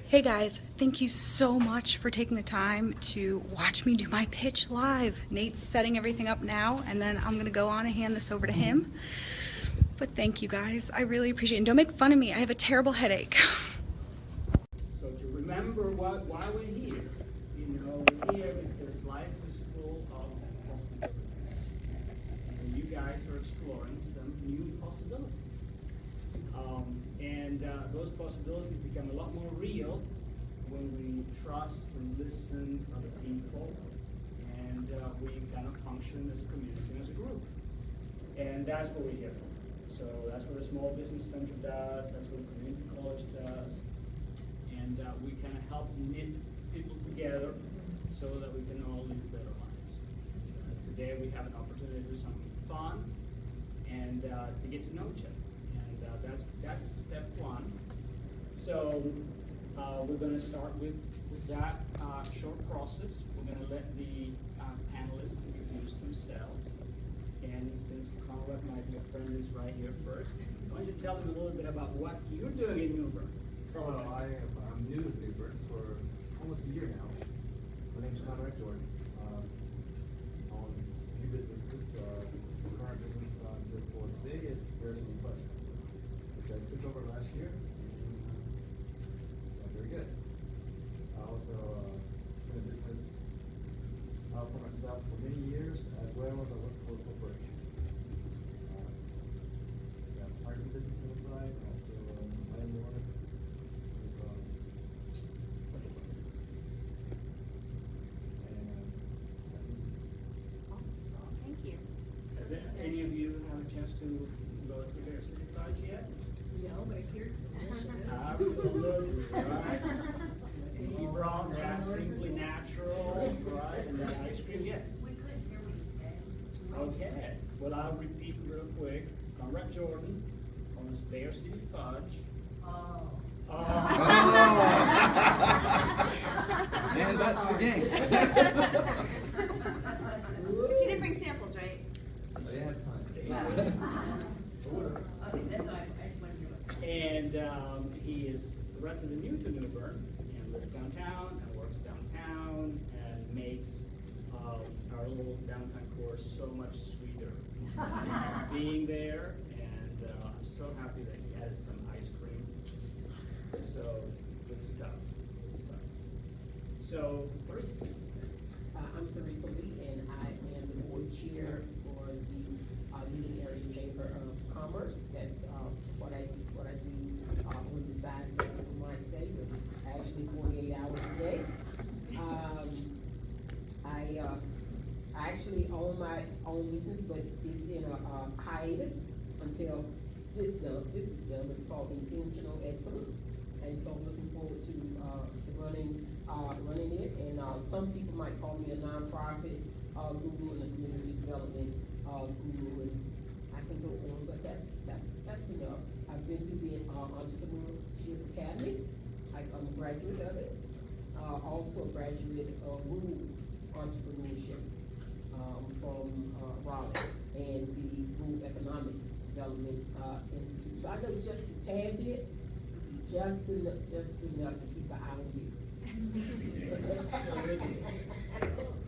Hey guys, thank you so much for taking the time to watch me do my pitch live. Nate's setting everything up now, and then I'm gonna go on and hand this over to him. But thank you guys, I really appreciate it. And don't make fun of me, I have a terrible headache. So to remember why we're here, we're here because life is full of possibilities. And you guys are exploring some new possibilities. And those possibilities become a lot more real when we trust and listen to other people, and we kind of function as a community and as a group. And that's what we're here for. So that's what a small business center does, that's what a community college does, and we kind of help knit people together so that we can all live better lives. Today we have an opportunity to do something fun and to get to know each other. And that's step one. So we're going to start with that short process. We're going to let the panelists introduce themselves. And since Conrad, my dear friend, is right here first, why don't you tell them a little bit about what you're doing in New Bern? I'm new to New Bern for almost a year now. My name's Conrad Jordan. On a few businesses. The current business I'm here for today is Bern, which I took over last year. Very good. I also been in business for myself for many years, as well as I work for a corporation. Got a parking business on the side, also landlord. Thank you. Has any of you had a chance to go to their city college yet? No, but here. Absolutely, right? He brought that Simply Natural, right? And that ice cream, yes. We couldn't hear what you said. Okay. Well, I'll repeat real quick. Conrad Jordan owns Bear City Fudge. Oh. And that's the game. But you didn't bring samples, right? They had time. Okay, that's all I just wanted to know. And he is relatively new to New Bern and lives downtown and works downtown and makes our little downtown course so much sweeter being there. And I'm so happy that he added some ice cream. So good stuff. Good stuff. So Teresa. I'm Teresa Lee, and I am the board chair for the Union Area Chamber of Commerce. That's what I do on the side of my day, but actually 48 hours a day. I actually own my own business, but it's in a hiatus until this is done. It's called Intentional Excellence, and so I'm looking forward to running it. And some people might call me a nonprofit guru and a community development guru, and I can go on, but that's enough. I've been to the Entrepreneurship Academy. I'm a graduate of it. Also a graduate of Rural Entrepreneurship from Raleigh and the Rural Economic Development Institute. So I know just a tad bit, just enough to keep an eye on you.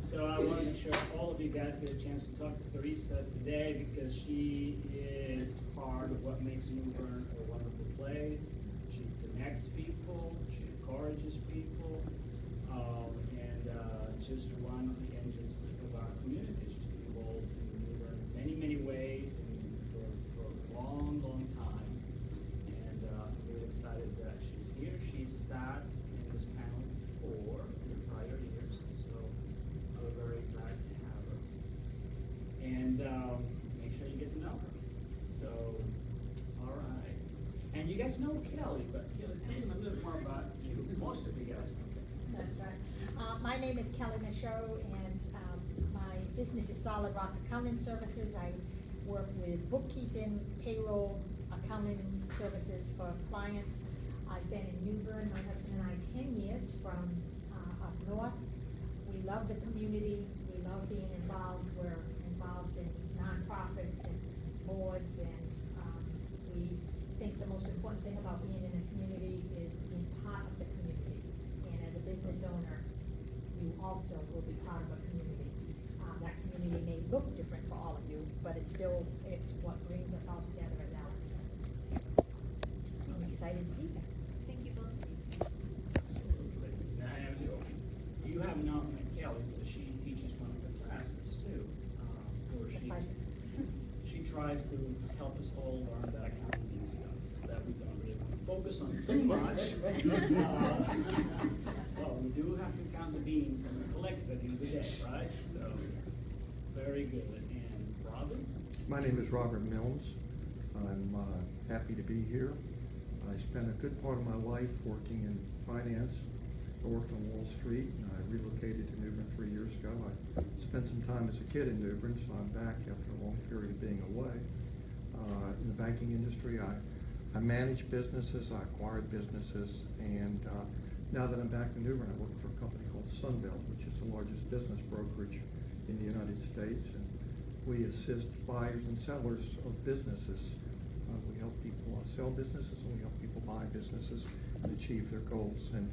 So I want to make sure all of you guys get a chance to talk to Teresa today, because she is part of what makes New Bern a wonderful place. She connects people, she encourages people, and just one of the engines of our community. She's been involved in New Bern in many, many ways and for a long, long time. And I'm really excited that she's here. She's sat in this panel before in the prior years, so we're very glad to have her. And make sure you get to know her. So, all right. And you guys know Kelly, but Kelly, tell them a little more about you. Most of you guys know Kelly. That's right. My name is Kelly Michaud, and my business is Solid Rock Accounting Services. I work with bookkeeping, payroll, accounting services for clients. I've been in New Bern, my husband and I, 10 years from up north. We love the community. We love being involved. We're involved in nonprofits and boards, and we think the most important thing about being in a community is being part of the community. too much. So we do have to count the beans and we collect it at the end of the day, right? So, very good. And Robin? My name is Robert Mills. I'm happy to be here. I spent a good part of my life working in finance. I worked on Wall Street, and I relocated to New Bern 3 years ago. I spent some time as a kid in New Bern, so I'm back after a long period of being away. In the banking industry, I managed businesses, I acquired businesses, and now that I'm back in New Bern, I work for a company called Sunbelt, which is the largest business brokerage in the United States. And we assist buyers and sellers of businesses. We help people sell businesses, and we help people buy businesses and achieve their goals. And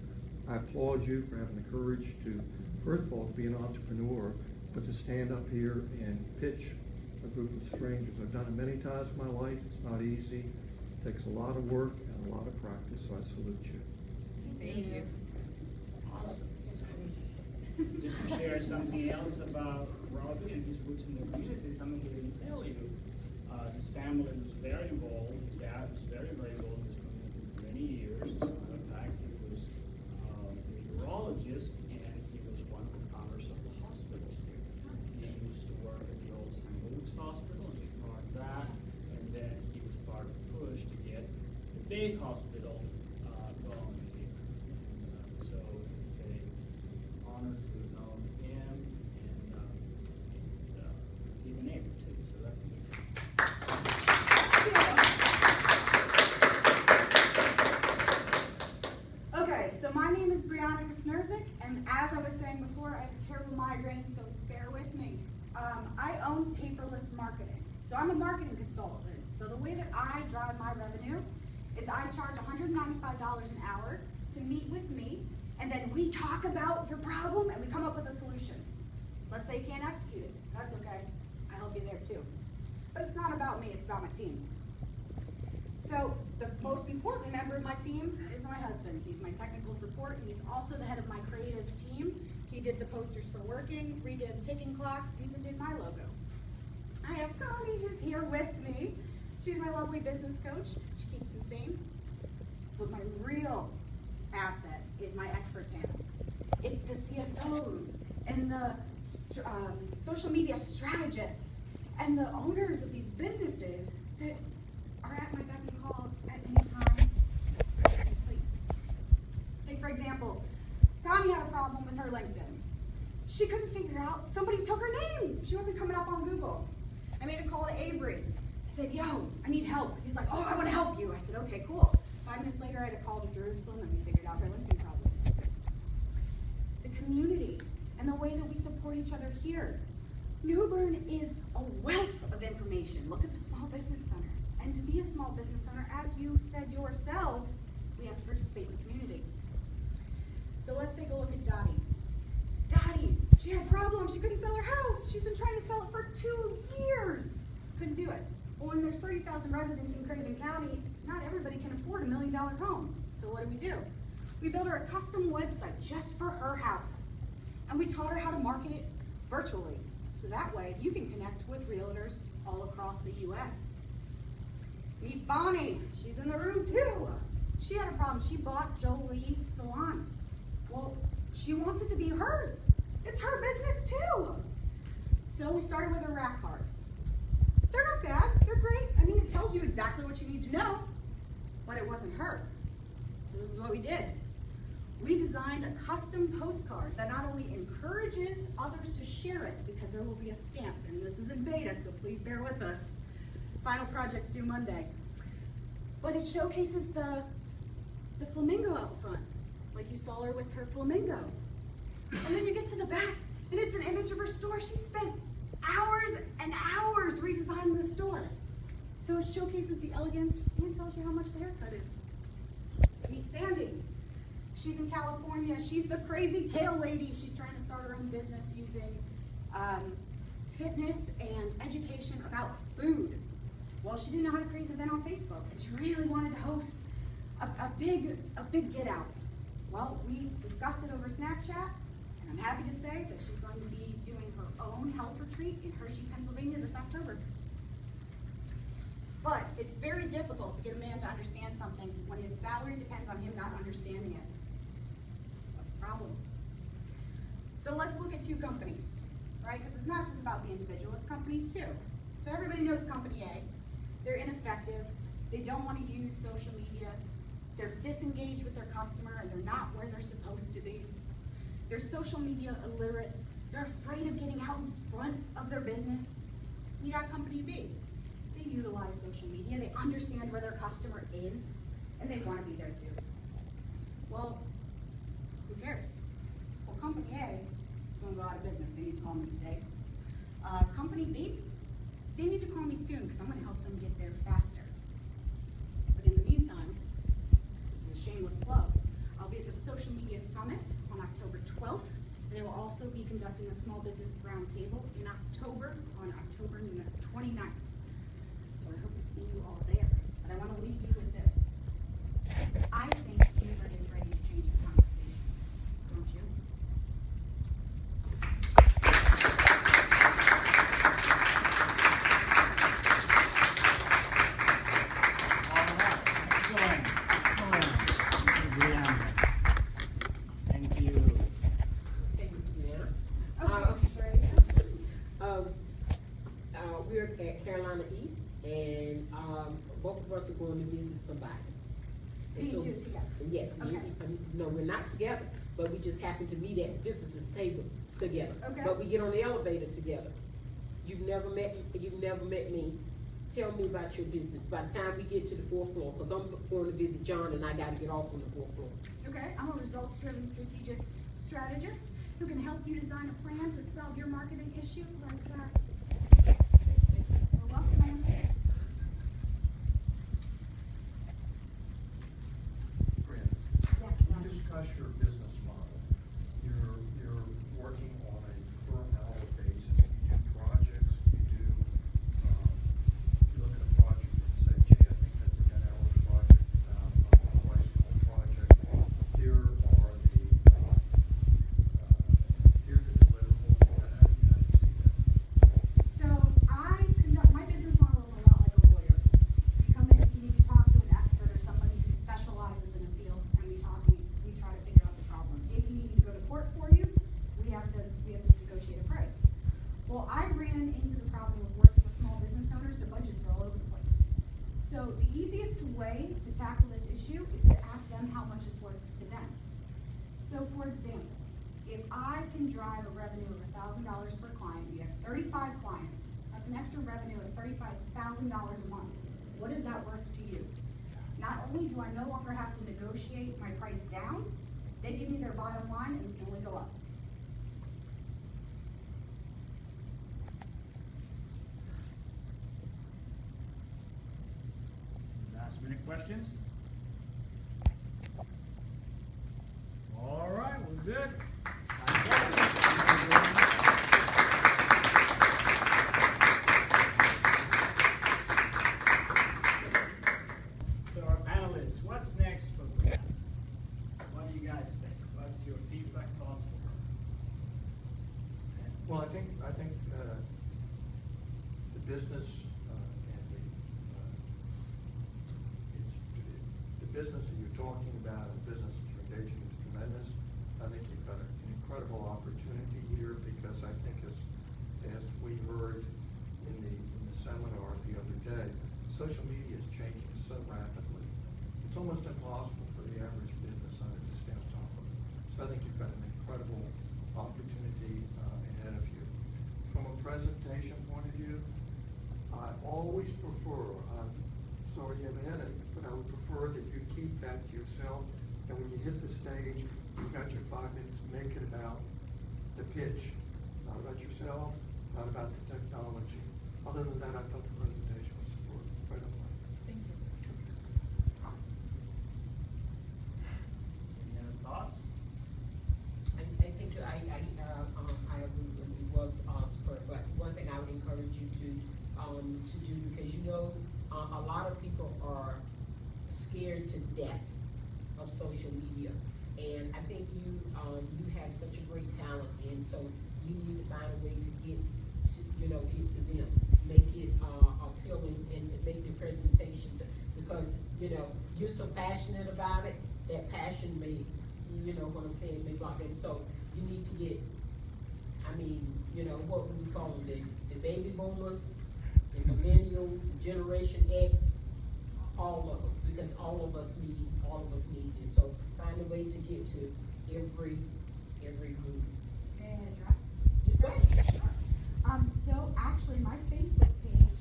I applaud you for having the courage to, first of all, to be an entrepreneur, but to stand up here and pitch a group of strangers. I've done it many times in my life. It's not easy. It takes a lot of work and a lot of practice, so I salute you. Thank you. Awesome. Just to share something else about Robbie and his roots in the community, something he didn't tell you. His family was very involved. His dad was very, very involved in this community for many years. As a matter of fact, he was a urologist, and he was one of the founders of the hospital here. He used to work at the old St. Luke's Hospital and be part of that, and then he was part of the push to get the big hospital going here. So it's an honor to have known him and he's a neighbor too, so that's good. Okay, so my name is Brianna Kasnerzik, and as I was saying before, I have a terrible migraine, so bear with me. I own Paperless Marketing. So I'm a marketing consultant. So the way that I drive my revenue is I charge $195 an hour to meet with me, and then we talk about your problem and we come up with a solution. Let's say you can't execute it. That's okay. I help you there too. But it's not about me, it's about my team. So the most important member of my team is my husband. He's my technical support. He's also the head of my creative team. He did the posters for Working, redid Ticking Clock, even did my logo. I have Connie, who's here with me. She's my lovely business coach. She keeps me sane. But my real asset is my expert panel. It's the CFOs and the social media strategists and the owners of these businesses that are at my beck and call at any time and place. Take, for example, Connie had a problem with her LinkedIn. She couldn't figure out, somebody took her name. She wasn't coming up on Google. I made a call to Avery. I said, yo, I need help. He's like, oh, I want to help you. I said, okay, cool. 5 minutes later, I had a call to Jerusalem, and we figured out her LinkedIn problem. The community and the way that we support each other here. New Bern is a wealth of information. Look at the Small Business Center. And to be a small business owner, as you said yourselves, we have to participate in the community. So let's take a look at Dottie. Dottie, she had a problem. She couldn't sell her house. She's been trying to sell it for 2 years. Couldn't do it. Well, when there's 30,000 residents in Craven County, not everybody can afford $1 million home. So what do? We built her a custom website just for her house. And we taught her how to market it virtually. So that way you can connect with realtors all across the U.S. Meet Bonnie. She's in the room too. She had a problem. She bought Jolie Salon. Well, she wants it to be hers. It's her business too. So we started with her rack cards. They're not bad. They're great. I mean, it tells you exactly what you need to know, but it wasn't her. So this is what we did. We designed a custom postcard that not only encourages others to share it, because there will be a stamp, and this is in beta, so please bear with us. Final project's due Monday. But it showcases the flamingo out front, like you saw her with her flamingo. And then you get to the back, and it's an image of her store. She spent hours and hours redesigning the store. So it showcases the elegance and tells you how much the haircut is. Meet Sandy. She's in California. She's the crazy kale lady. She's trying to start her own business using fitness and education about food. Well, she didn't know how to create an event on Facebook, and she really wanted to host a big get out. Well, we discussed it over Snapchat, and I'm happy to say that she's going to be doing her own health retreat in Hershey, Pennsylvania this October. But it's very difficult to get a man to understand something when his salary depends on him not understanding it. That's a problem. So let's look at two companies, right? Because it's not just about the individual, it's companies too. So everybody knows company A. They're ineffective. They don't want to use social media. They're disengaged with their customer and they're not where they're supposed to be. They're social media illiterate. They're afraid of getting out in front of their business. You got company B. They utilize social media. They understand where their customer is and they want to be there too. Well, who cares? Well, company A is going to go out of business. They need to call me today. Company B, they need to call me soon because I'm going to help them get there faster. But in the meantime, this is a shameless plug. I'll be at the Social Media Summit on October 12th. And they will also be conducting a small business roundtable in October, on October 29th. So I hope to see you all there. But I want to leave you with this. I think Beaver is ready to change the conversation. Don't you? All right, excellent, excellent. Brianna. Thank you. Thank you, Deanna. We're at Carolina East, and both of us are going to visit somebody. And Me so- and you together. Yes, Okay. no, we're not together, but we just happen to meet at the visitors table together. Okay. But we get on the elevator together. You've never met me. Tell me about your business. By the time we get to the 4th floor, because I'm going to visit John and I gotta get off on the 4th floor. Okay, I'm a results-driven strategic strategist who can help you design a plan to solve your marketing issue like that. You're welcome, ma'am. Brandon, Yeah, can you discuss your business model? You're working on a per hour basis. You do projects, you look at a project and say, gee, I think that's a 10-hour project, I'm gonna price the whole project. Here are here's the deliverables. How do you see that? So my business model is a lot like a lawyer. You come in, you need to talk to an expert or somebody who specializes in a field, and we try to figure out the problem. If you need me to go to court for you, we have to negotiate a price. Well, I ran into the problem of working with small business owners, the budgets are all over the place. So the easiest way to tackle this issue is to ask them how much it's worth to them. So for example, if I can drive a revenue of $1,000 per client, you have 35 clients, that's an extra revenue of $35,000 a month. What is that worth to you? Not only do I no longer have to negotiate my price down, they give me their bottom line and it can only go up. Last minute questions? All right, we're good. So our panelists, what's next for Brianna? What do you guys think? What's your feedback thoughts for her? Well, I think the business and the business that you're talking about, the business that you're engaging is tremendous. I think you've got an incredible opportunity here because I think as we heard in the seminar the other day, social media is changing so rapidly. It's almost impossible for the average business owner to stay on top of it. So I think you've got an incredible opportunity ahead of you. From a presentation point of view, I always prefer, I'm sorry you have a headache, but I would prefer that you keep that to yourself. And when you hit the stage, you've got your 5 minutes, make it about the pitch, not about yourself, not about the technology. Other than that, I thought the presentation was right on line. Thank you. Any other thoughts? I think I agree with you, was superb, but one thing I would encourage you to do, because a lot of people are scared to death of social media. And I think you have such a great talent, and so you need to find a way to get to them, make it appealing and make make the presentation because, you know, you're so passionate about it, that passion may, you know what I'm saying, may block it. So you need to get, I mean, you know, what would we call them, the baby boomers, the millennials, the Generation X, all of them, because all of us need it. So find a way to get to every group. May I address? You bet. So actually, my Facebook page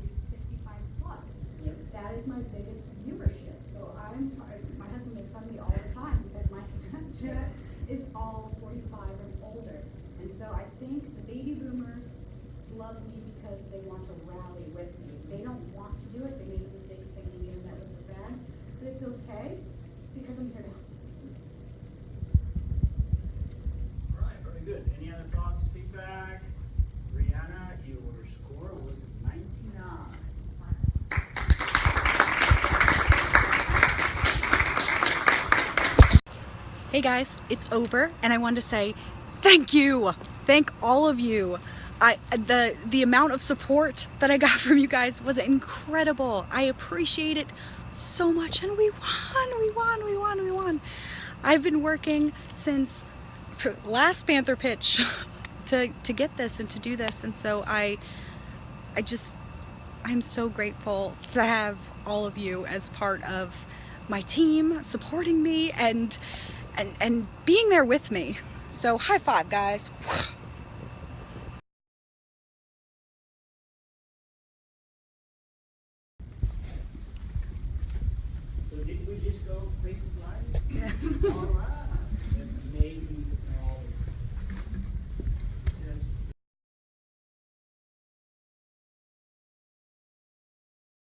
is 65 plus. Yep. That is my biggest viewership. So my husband makes fun of me all the time because my Snapchat is all 45 and older. And so I think the baby boomers love me because they want to rally with me. They don't want to do it. They made the mistake of thinking the internet was so bad. But it's okay because I'm here to help. All right, very good. Any other thoughts, feedback? Brianna, your score was 99. Hey guys, it's over, and I wanted to say thank you. Thank all of you. The amount of support that I got from you guys was incredible. I appreciate it so much, and we won. I've been working since last Panther pitch to get this and to do this, and so I'm so grateful to have all of you as part of my team, supporting me and being there with me. So high five, guys. So did we just go Facebook Live? Yeah. All right.